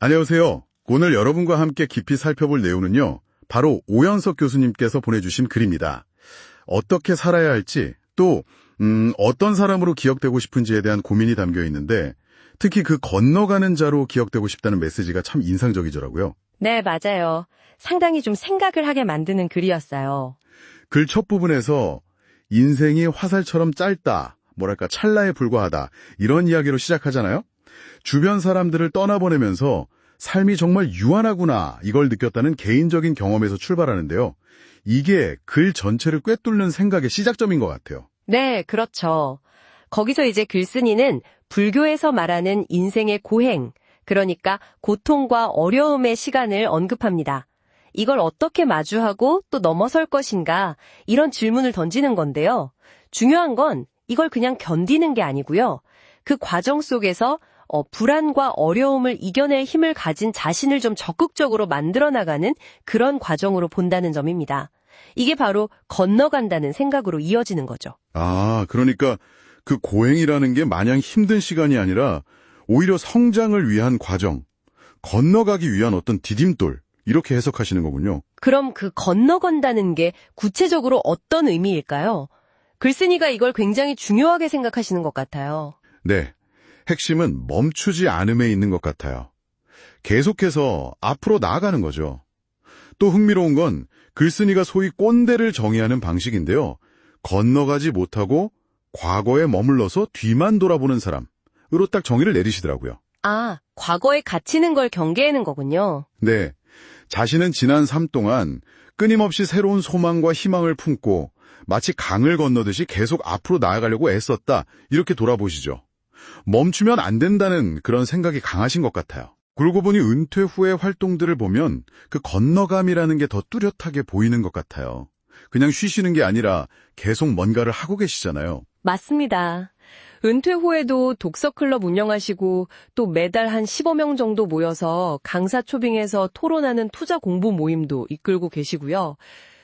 안녕하세요. 오늘 여러분과 함께 깊이 살펴볼 내용은요. 바로 오연석 교수님께서 보내주신 글입니다. 어떻게 살아야 할지 또 어떤 사람으로 기억되고 싶은지에 대한 고민이 담겨 있는데 특히 그 건너가는 자로 기억되고 싶다는 메시지가 참 인상적이더라고요. 네, 맞아요. 상당히 좀 생각을 하게 만드는 글이었어요. 글 첫 부분에서 인생이 화살처럼 짧다, 찰나에 불과하다 이런 이야기로 시작하잖아요. 주변 사람들을 떠나보내면서 삶이 정말 유한하구나 이걸 느꼈다는 개인적인 경험에서 출발하는데요. 이게 글 전체를 꿰뚫는 생각의 시작점인 것 같아요. 네, 그렇죠. 거기서 이제 글쓴이는 불교에서 말하는 인생의 고행, 그러니까 고통과 어려움의 시간을 언급합니다. 이걸 어떻게 마주하고 또 넘어설 것인가 이런 질문을 던지는 건데요. 중요한 건 이걸 그냥 견디는 게 아니고요. 그 과정 속에서 불안과 어려움을 이겨낼 힘을 가진 자신을 좀 적극적으로 만들어 나가는 그런 과정으로 본다는 점입니다. 이게 바로 건너간다는 생각으로 이어지는 거죠. 그러니까 그 고행이라는 게 마냥 힘든 시간이 아니라 오히려 성장을 위한 과정, 건너가기 위한 어떤 디딤돌, 이렇게 해석하시는 거군요. 그럼 그 건너간다는 게 구체적으로 어떤 의미일까요? 글쓴이가 이걸 굉장히 중요하게 생각하시는 것 같아요. 네, 핵심은 멈추지 않음에 있는 것 같아요. 계속해서 앞으로 나아가는 거죠. 또 흥미로운 건 글쓴이가 소위 꼰대를 정의하는 방식인데요. 건너가지 못하고 과거에 머물러서 뒤만 돌아보는 사람으로 딱 정의를 내리시더라고요. 과거에 갇히는 걸 경계하는 거군요. 네, 자신은 지난 삶 동안 끊임없이 새로운 소망과 희망을 품고 마치 강을 건너듯이 계속 앞으로 나아가려고 애썼다, 이렇게 돌아보시죠. 멈추면 안 된다는 그런 생각이 강하신 것 같아요. 그러고 보니 은퇴 후의 활동들을 보면 그 건너감이라는 게 더 뚜렷하게 보이는 것 같아요. 그냥 쉬시는 게 아니라 계속 뭔가를 하고 계시잖아요. 맞습니다. 은퇴 후에도 독서클럽 운영하시고 또 매달 한 15명 정도 모여서 강사 초빙해서 토론하는 투자 공부 모임도 이끌고 계시고요.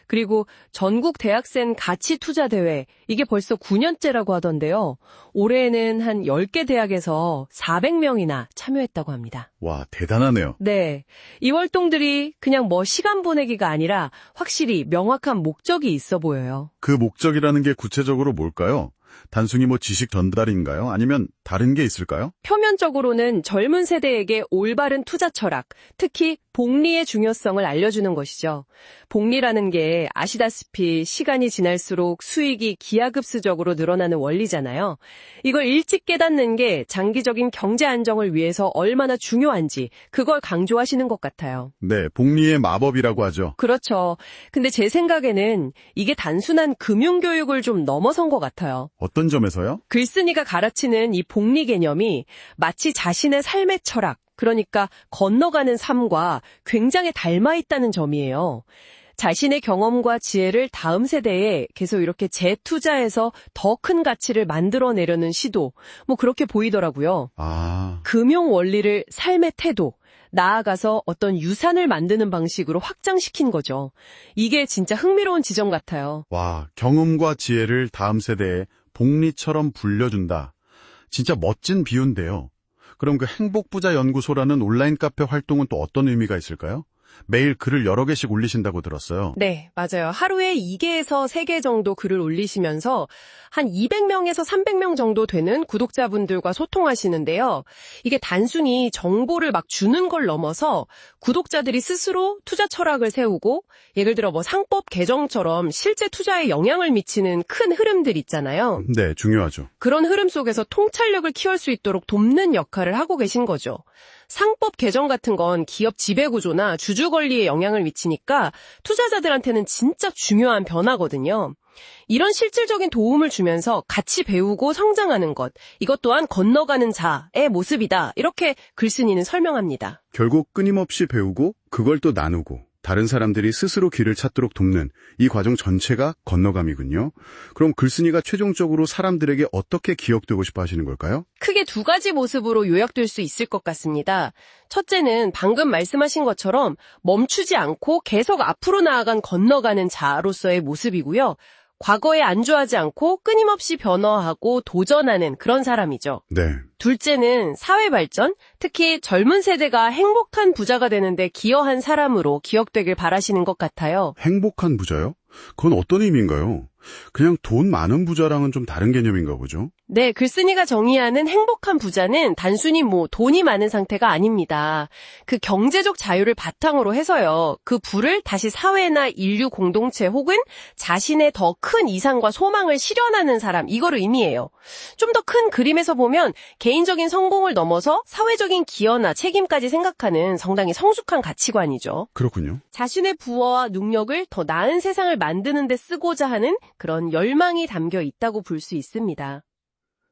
그리고 전국 대학생 가치 투자 대회, 이게 벌써 9년째라고 하던데요. 올해에는 한 10개 대학에서 400명이나 참여했다고 합니다. 와, 대단하네요. 네. 이 활동들이 그냥 시간 보내기가 아니라 확실히 명확한 목적이 있어 보여요. 그 목적이라는 게 구체적으로 뭘까요? 단순히 지식 전달인가요? 아니면 다른 게 있을까요? 표면적으로는 젊은 세대에게 올바른 투자 철학, 특히 복리의 중요성을 알려주는 것이죠. 복리라는 게 아시다시피 시간이 지날수록 수익이 기하급수적으로 늘어나는 원리잖아요. 이걸 일찍 깨닫는 게 장기적인 경제 안정을 위해서 얼마나 중요한지 그걸 강조하시는 것 같아요. 네, 복리의 마법이라고 하죠. 그렇죠. 근데 제 생각에는 이게 단순한 금융교육을 좀 넘어선 것 같아요. 어떤 점에서요? 글쓴이가 가르치는 이 복리 개념이 마치 자신의 삶의 철학, 그러니까 건너가는 삶과 굉장히 닮아 있다는 점이에요. 자신의 경험과 지혜를 다음 세대에 계속 이렇게 재투자해서 더 큰 가치를 만들어내려는 시도, 그렇게 보이더라고요. 금융 원리를 삶의 태도, 나아가서 어떤 유산을 만드는 방식으로 확장시킨 거죠. 이게 진짜 흥미로운 지점 같아요. 와, 경험과 지혜를 다음 세대에 복리처럼 불려준다. 진짜 멋진 비유인데요. 그럼 그 행복부자 연구소라는 온라인 카페 활동은 또 어떤 의미가 있을까요? 매일 글을 여러 개씩 올리신다고 들었어요. 네, 맞아요. 하루에 2개에서 3개 정도 글을 올리시면서 한 200명에서 300명 정도 되는 구독자분들과 소통하시는데요. 이게 단순히 정보를 막 주는 걸 넘어서 구독자들이 스스로 투자 철학을 세우고 예를 들어 상법 개정처럼 실제 투자에 영향을 미치는 큰 흐름들 있잖아요. 네, 중요하죠. 그런 흐름 속에서 통찰력을 키울 수 있도록 돕는 역할을 하고 계신 거죠. 상법 개정 같은 건 기업 지배구조나 주주 권리에 영향을 미치니까 투자자들한테는 진짜 중요한 변화거든요. 이런 실질적인 도움을 주면서 같이 배우고 성장하는 것, 이것 또한 건너가는 자의 모습이다. 이렇게 글쓴이는 설명합니다. 결국 끊임없이 배우고 그걸 또 나누고 다른 사람들이 스스로 길을 찾도록 돕는 이 과정 전체가 건너감이군요. 그럼 글쓴이가 최종적으로 사람들에게 어떻게 기억되고 싶어 하시는 걸까요? 크게 2가지 모습으로 요약될 수 있을 것 같습니다. 첫째는 방금 말씀하신 것처럼 멈추지 않고 계속 앞으로 나아간 건너가는 자로서의 모습이고요. 과거에 안주하지 않고 끊임없이 변화하고 도전하는 그런 사람이죠. 네. 둘째는 사회 발전, 특히 젊은 세대가 행복한 부자가 되는데 기여한 사람으로 기억되길 바라시는 것 같아요. 행복한 부자요? 그건 어떤 의미인가요? 그냥 돈 많은 부자랑은 좀 다른 개념인가 보죠? 네, 글쓴이가 정의하는 행복한 부자는 단순히 돈이 많은 상태가 아닙니다. 그 경제적 자유를 바탕으로 해서요. 그 부를 다시 사회나 인류 공동체 혹은 자신의 더 큰 이상과 소망을 실현하는 사람, 이걸 의미해요. 좀 더 큰 그림에서 보면 개인적인 성공을 넘어서 사회적인 기여나 책임까지 생각하는 상당히 성숙한 가치관이죠. 그렇군요. 자신의 부와 능력을 더 나은 세상을 만드는 데 쓰고자 하는 그런 열망이 담겨 있다고 볼 수 있습니다.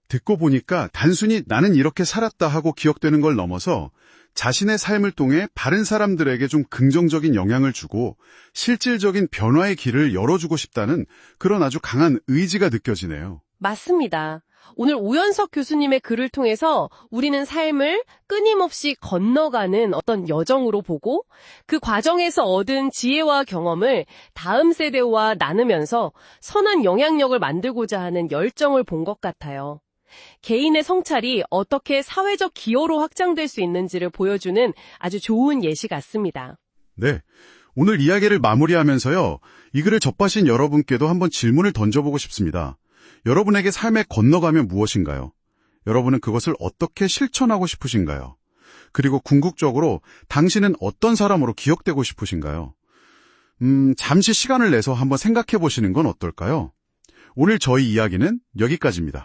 듣고 보니까 단순히 나는 이렇게 살았다 하고 기억되는 걸 넘어서 자신의 삶을 통해 바른 사람들에게 좀 긍정적인 영향을 주고 실질적인 변화의 길을 열어주고 싶다는 그런 아주 강한 의지가 느껴지네요. 맞습니다. 오늘 오연석 교수님의 글을 통해서 우리는 삶을 끊임없이 건너가는 어떤 여정으로 보고 그 과정에서 얻은 지혜와 경험을 다음 세대와 나누면서 선한 영향력을 만들고자 하는 열정을 본 것 같아요. 개인의 성찰이 어떻게 사회적 기여로 확장될 수 있는지를 보여주는 아주 좋은 예시 같습니다. 네. 오늘 이야기를 마무리하면서요. 이 글을 접하신 여러분께도 한번 질문을 던져보고 싶습니다. 여러분에게 삶의 건너가면 무엇인가요? 여러분은 그것을 어떻게 실천하고 싶으신가요? 그리고 궁극적으로 당신은 어떤 사람으로 기억되고 싶으신가요? 잠시 시간을 내서 한번 생각해 보시는 건 어떨까요? 오늘 저희 이야기는 여기까지입니다.